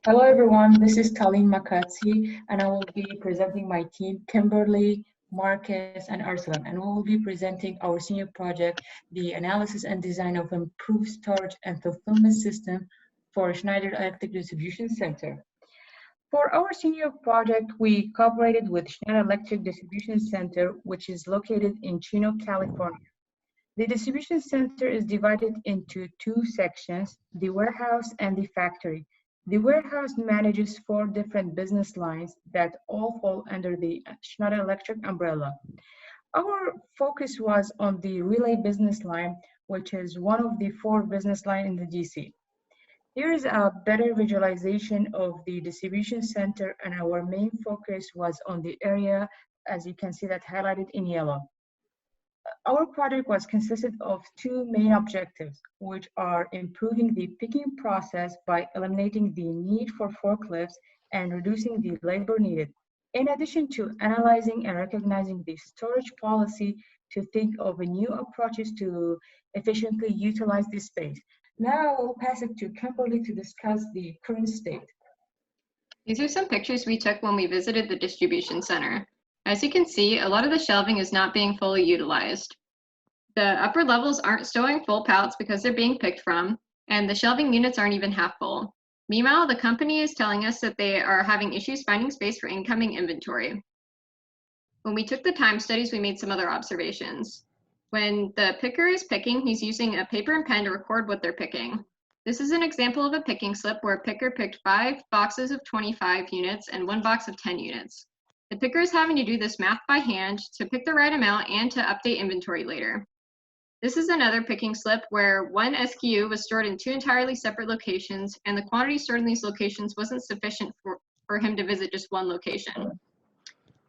Hello everyone, this is Talin Makadsi and I will be presenting my team, Kimberly, Marcus, and Arsalan, and we will be presenting our senior project, the analysis and design of improved storage and fulfillment system for Schneider Electric Distribution Center. For our senior project, we cooperated with Schneider Electric Distribution Center, which is located in Chino, California. The distribution center is divided into two sections, the warehouse and the factory. The warehouse manages 4 different business lines that all fall under the Schneider Electric umbrella. Our focus was on the relay business line, which is one of the 4 business lines in the DC. Here is a better visualization of the distribution center, and our main focus was on the area, as you can see that highlighted in yellow. Our project was consisted of 2 main objectives, which are improving the picking process by eliminating the need for forklifts and reducing the labor needed, in addition to analyzing and recognizing the storage policy to think of new approaches to efficiently utilize this space. Now I will pass it to Kimberly to discuss the current state. These are some pictures we took when we visited the distribution center. As you can see, a lot of the shelving is not being fully utilized. The upper levels aren't stowing full pallets because they're being picked from, and the shelving units aren't even half full. Meanwhile, the company is telling us that they are having issues finding space for incoming inventory. When we took the time studies, we made some other observations. When the picker is picking, he's using a paper and pen to record what they're picking. This is an example of a picking slip where a picker picked 5 boxes of 25 units and 1 box of 10 units. The picker is having to do this math by hand to pick the right amount and to update inventory later. This is another picking slip where 1 SKU was stored in 2 entirely separate locations, and the quantity stored in these locations wasn't sufficient for him to visit just 1 location.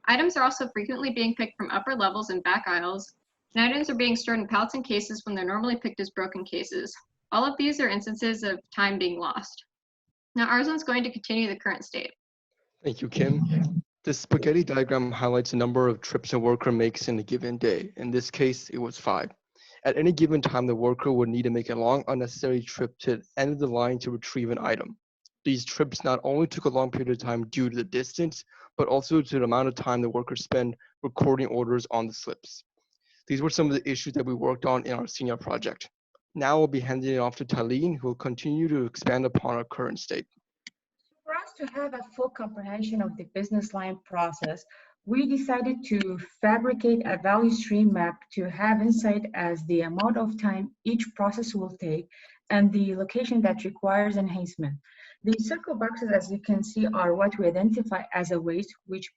Items are also frequently being picked from upper levels and back aisles, and items are being stored in pallets and cases when they're normally picked as broken cases. All of these are instances of time being lost. Now Arsalan's going to continue the current state. Thank you, Kim. This spaghetti diagram highlights the number of trips a worker makes in a given day. In this case, it was 5. At any given time, the worker would need to make a long, unnecessary trip to the end of the line to retrieve an item. These trips not only took a long period of time due to the distance, but also to the amount of time the workers spend recording orders on the slips. These were some of the issues that we worked on in our senior project. Now I'll be handing it off to Talin, who will continue to expand upon our current state. For us to have a full comprehension of the business line process, we decided to fabricate a value stream map to have insight as the amount of time each process will take and the location that requires enhancement. The circle boxes, as you can see, are what we identify as a waste, which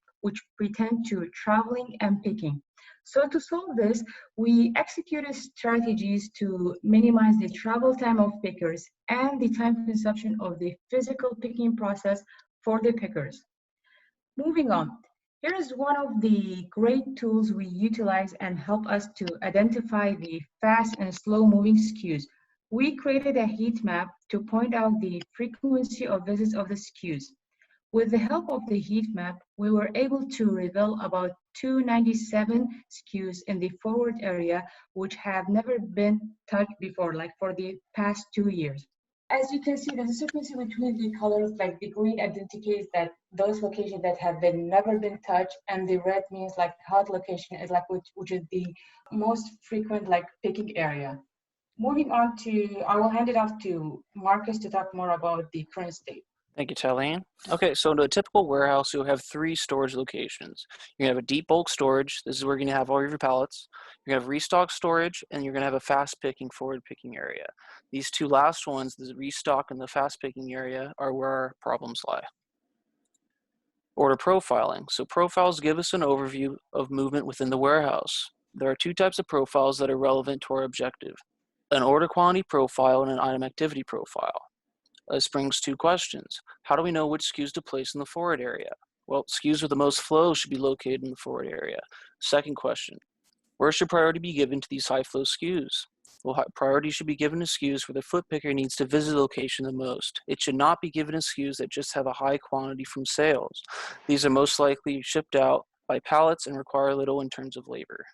pretend to traveling and picking. So to solve this, we executed strategies to minimize the travel time of pickers and the time consumption of the physical picking process for the pickers. Moving on, here is one of the great tools we utilize and help us to identify the fast and slow moving SKUs. We created a heat map to point out the frequency of visits of the SKUs. With the help of the heat map, we were able to reveal about 297 SKUs in the forward area, which have never been touched before, like for the past 2 years. As you can see, the discrepancy between the colors, like the green indicates that those locations that have never been touched, and the red means like hot location is like which is the most frequent like picking area. Moving on to, I will hand it off to Marcus to talk more about the current state. Thank you, Talin. Okay, so in a typical warehouse, you'll have 3 storage locations. You're gonna have a deep bulk storage. This is where you're gonna have all your pallets. You're gonna have restock storage, and you're gonna have a fast picking, forward picking area. These 2 last ones, the restock and the fast picking area, are where our problems lie. Order profiling. So profiles give us an overview of movement within the warehouse. There are 2 types of profiles that are relevant to our objective: an order quantity profile and an item activity profile. This brings 2 questions. How do we know which SKUs to place in the forward area? Well, SKUs with the most flow should be located in the forward area. Second question, where should priority be given to these high flow SKUs? Well, priority should be given to SKUs where the foot picker needs to visit the location the most. It should not be given to SKUs that just have a high quantity from sales. These are most likely shipped out by pallets and require little in terms of labor.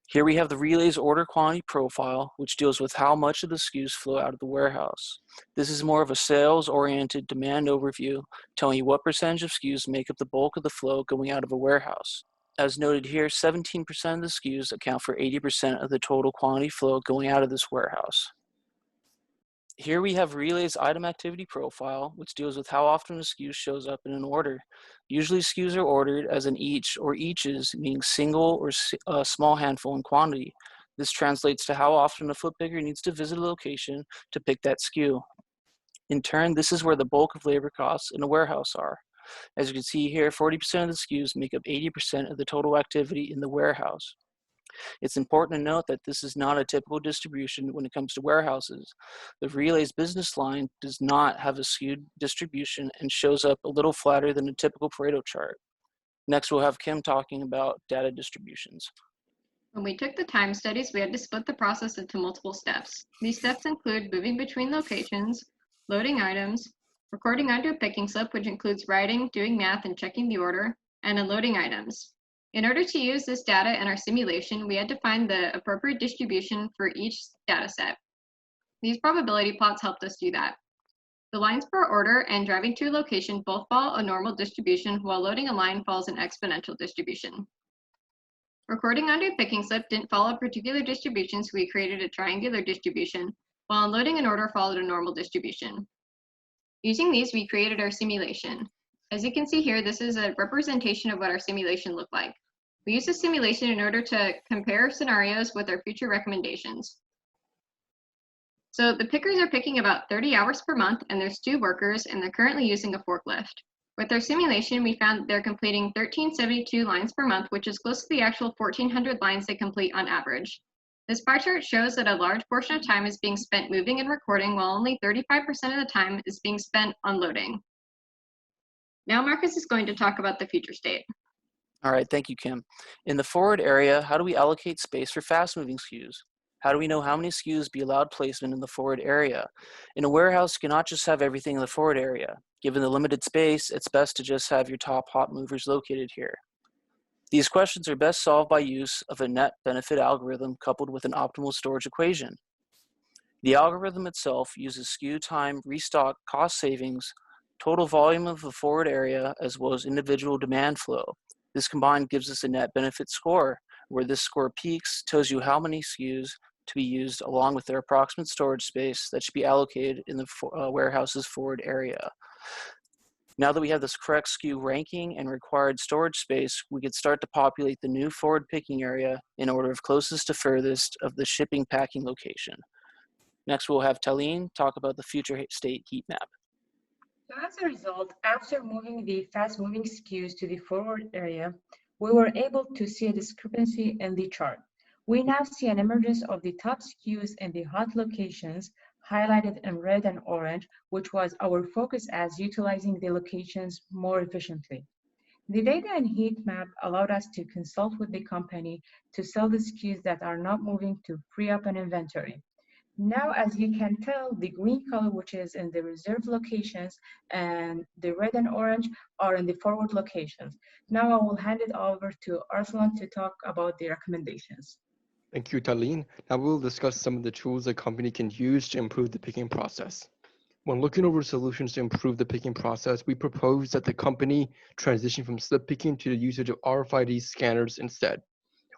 Here we have the relay's order quantity profile, which deals with how much of the SKUs flow out of the warehouse. This is more of a sales-oriented demand overview, telling you what percentage of SKUs make up the bulk of the flow going out of a warehouse. As noted here, 17% of the SKUs account for 80% of the total quantity flow going out of this warehouse. Here we have Relay's item activity profile, which deals with how often a SKU shows up in an order. Usually SKUs are ordered as an each or eaches, meaning single or a small handful in quantity. This translates to how often a foot picker needs to visit a location to pick that SKU. In turn, this is where the bulk of labor costs in a warehouse are. As you can see here, 40% of the SKUs make up 80% of the total activity in the warehouse. It's important to note that this is not a typical distribution when it comes to warehouses. The Relay's business line does not have a skewed distribution and shows up a little flatter than a typical Pareto chart. Next, we'll have Kim talking about data distributions. When we took the time studies, we had to split the process into multiple steps. These steps include moving between locations, loading items, recording onto a picking slip, which includes writing, doing math, and checking the order, and unloading items. In order to use this data in our simulation, we had to find the appropriate distribution for each data set. These probability plots helped us do that. The lines per order and driving to a location both follow a normal distribution, while loading a line follows an exponential distribution. Recording onto a picking slip didn't follow a particular distribution, so we created a triangular distribution, while unloading an order followed a normal distribution. Using these, we created our simulation. As you can see here, this is a representation of what our simulation looked like. We use this simulation in order to compare scenarios with our future recommendations. So the pickers are picking about 30 hours per month, and there's 2 workers, and they're currently using a forklift. With our simulation, we found that they're completing 1,372 lines per month, which is close to the actual 1,400 lines they complete on average. This pie chart shows that a large portion of time is being spent moving and recording, while only 35% of the time is being spent unloading. Now Marcus is going to talk about the future state. All right, thank you, Kim. In the forward area, how do we allocate space for fast-moving SKUs? How do we know how many SKUs be allowed placement in the forward area? In a warehouse, you cannot just have everything in the forward area. Given the limited space, it's best to just have your top hot movers located here. These questions are best solved by use of a net benefit algorithm coupled with an optimal storage equation. The algorithm itself uses SKU time, restock, cost savings, total volume of the forward area, as well as individual demand flow. This combined gives us a net benefit score, where this score peaks tells you how many SKUs to be used along with their approximate storage space that should be allocated in the warehouse's forward area. Now that we have this correct SKU ranking and required storage space, we could start to populate the new forward picking area in order of closest to furthest of the shipping packing location. Next, we'll have Talin talk about the future state heat map. So as a result, after moving the fast-moving SKUs to the forward area, we were able to see a discrepancy in the chart. We now see an emergence of the top SKUs in the hot locations, highlighted in red and orange, which was our focus as utilizing the locations more efficiently. The data and heat map allowed us to consult with the company to sell the SKUs that are not moving to free up an inventory. Now, as you can tell, the green color, which is in the reserved locations, and the red and orange are in the forward locations. Now I will hand it over to Arsalan to talk about the recommendations. Thank you, Talin. Now we'll discuss some of the tools a company can use to improve the picking process. When looking over solutions to improve the picking process, we propose that the company transition from slip picking to the usage of RFID scanners instead.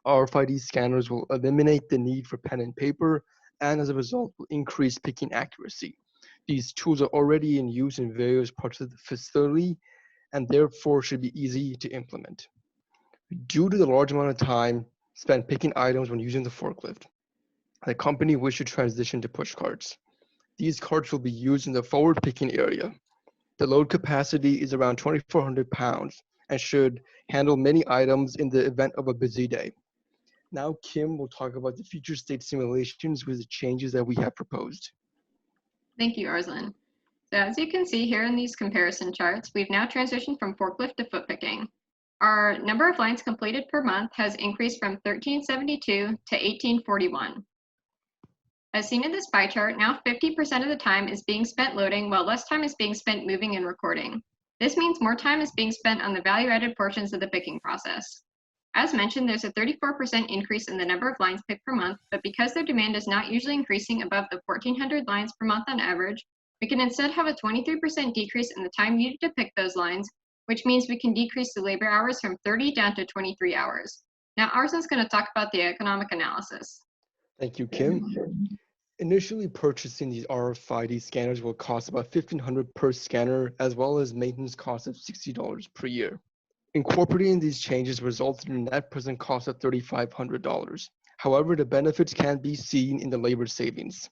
RFID scanners will eliminate the need for pen and paper, and as a result will increase picking accuracy. These tools are already in use in various parts of the facility and therefore should be easy to implement. Due to the large amount of time spent picking items when using the forklift, the company wished to transition to push carts. These carts will be used in the forward picking area. The load capacity is around 2,400 pounds and should handle many items in the event of a busy day. Now Kim will talk about the future state simulations with the changes that we have proposed. Thank you, Arsalan. So as you can see here in these comparison charts, we've now transitioned from forklift to foot picking. Our number of lines completed per month has increased from 1,372 to 1,841. As seen in this pie chart, now 50% of the time is being spent loading, while less time is being spent moving and recording. This means more time is being spent on the value-added portions of the picking process. As mentioned, there's a 34% increase in the number of lines picked per month, but because their demand is not usually increasing above the 1,400 lines per month on average, we can instead have a 23% decrease in the time needed to pick those lines, which means we can decrease the labor hours from 30 down to 23 hours. Now, Arsalan's going to talk about the economic analysis. Thank you, Kim. Initially purchasing these RFID scanners will cost about $1,500 per scanner, as well as maintenance costs of $60 per year. Incorporating these changes resulted in a net present cost of $3,500. However, the benefits can be seen in the labor savings.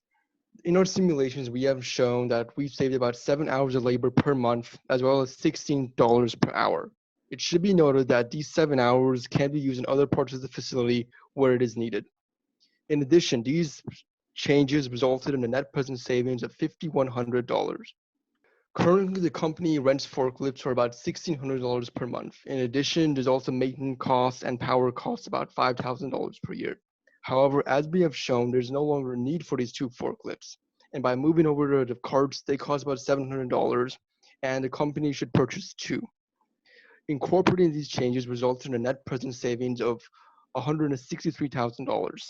In our simulations, we have shown that we've saved about 7 hours of labor per month, as well as $16 per hour. It should be noted that these 7 hours can be used in other parts of the facility where it is needed. In addition, these changes resulted in a net present savings of $5,100. Currently, the company rents forklifts for about $1,600 per month. In addition, there's also maintenance costs and power costs about $5,000 per year. However, as we have shown, there's no longer a need for these 2 forklifts. And by moving over to the carts, they cost about $700, and the company should purchase 2. Incorporating these changes resulted in a net present savings of $163,000.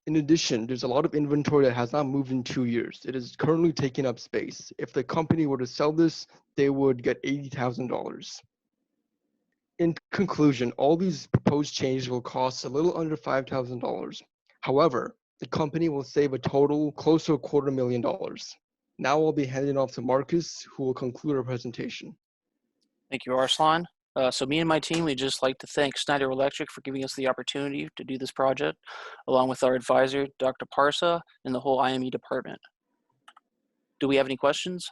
In addition, there's a lot of inventory that has not moved in 2 years. It is currently taking up space. If the company were to sell this, they would get $80,000. In conclusion, all these proposed changes will cost a little under $5,000. However, the company will save a total close to $250,000. Now I'll be handing off to Marcus, who will conclude our presentation. Thank you, Arsalan. So me and my team, we'd just like to thank Schneider Electric for giving us the opportunity to do this project, along with our advisor, Dr. Parsa, and the whole IME department. Do we have any questions?